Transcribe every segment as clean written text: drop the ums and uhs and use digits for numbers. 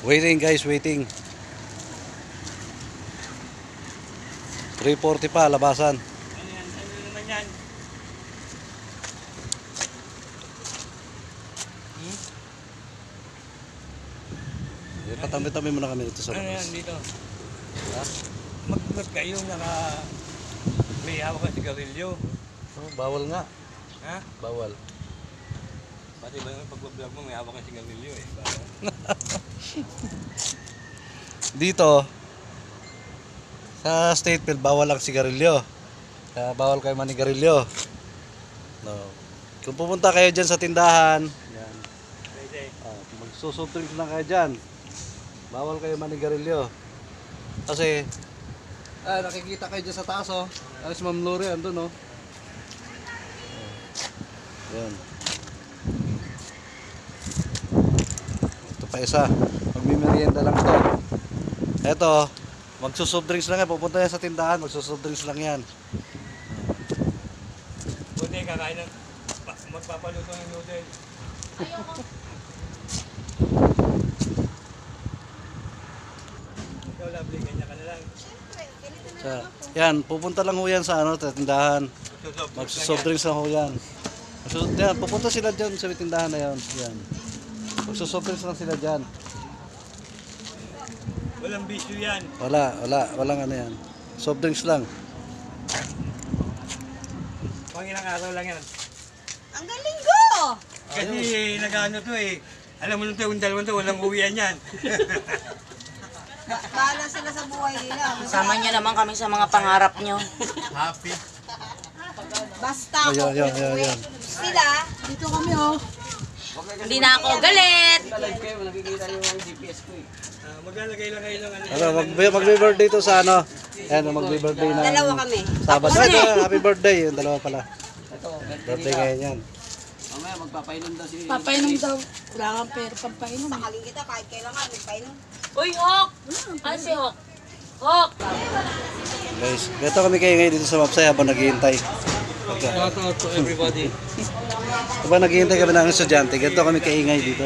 Waiting guys, waiting. 3:40 pa, labasan. Ano naman yan? Patami-tami muna kami dito sa Ano yan labas. dito? Ha? Mag kayo may hawak ka sigarilyo. Oh, bawal nga. Ha? Bawal. Pati ba yung pag-vlog mo may hawak ka sigarilyo eh. Dito sa state field bawal ang sigarilyo. Kaya bawal kayo manigarilyo. No. Kung pupunta kayo diyan sa tindahan, yan. Pwede. Magsusoft drinks lang kayo diyan. Bawal kayo manigarilyo. Kasi nakikita kayo dyan sa taas oh. Alas Ma'am Lori andun oh. Yan. Ito pa isa. Magmimerienda lang to. Eto, magsusoft drinks lang yan. Pupunta yan sa tindahan, magsusoft drinks lang yan. Buti kakain ng magpapaluto ng noodle. Ikaw lovely, ganyan ka na lang. Yan, pupunta lang ho yan sa tindahan. Magsusoft drinks lang ho yan. Yan, pupunta sila dyan sa tindahan na yan. Yan. Magsusoft drinks lang sila dyan. Walang bisyo yan. Walang ano yan. Soft drinks lang. Pang ilang araw lang yan. Ang galing ko! Kasi nag-ano to eh. Alam mo nung taon dalawang to, walang uwian yan. Bahala sila sa buhay nila. Sama niyo naman kami sa mga pangarap niyo. Happy. Basta Ayan, ako ayan, uuwi. ayan. Sila, dito kami oh. Hindi na ako galit. Maglalagay lang kayo ng ano. Magbe-birthday to sa ano. Ayan, magbe-birthday na. Dalawa kami. Sabado. Happy birthday. Yung dalawa pala. Birthday ngayon yan. Papainom daw. Wala kang pera pampainom. Sakaling kita kahit kailangan, nagpainom. Uy, Hok! Ano si Hok? Hok! Guys, ganito kami kayo ngayon dito sa Mapsay habang naghihintay. Shout out to everybody. Habang naghihintay kami ng estudyante, ganito kami kaingay dito.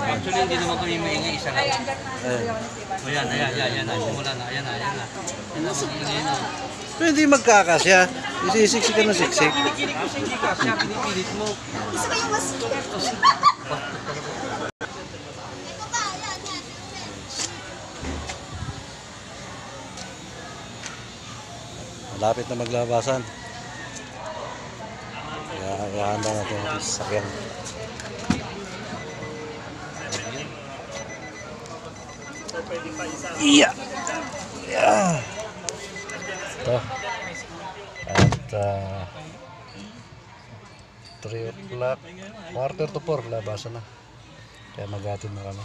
Actually, hindi naman kami maingay isa lang. Ayan. Ayan na. Simula na. Ayan na. Ayan na, maingay na. Pero hindi magkakasya. Isisiksik ka na siksik. Kinikilig ko sa hindi ka. Siya pinipilit mo. Gusto ko yung mas... Malapit na maglabasan. Kaya handa natin ang sasakyan. Iya! Yeah! Ito. At 3 o'clock, quarter to 4, labasan na. Kaya maghatid na kami.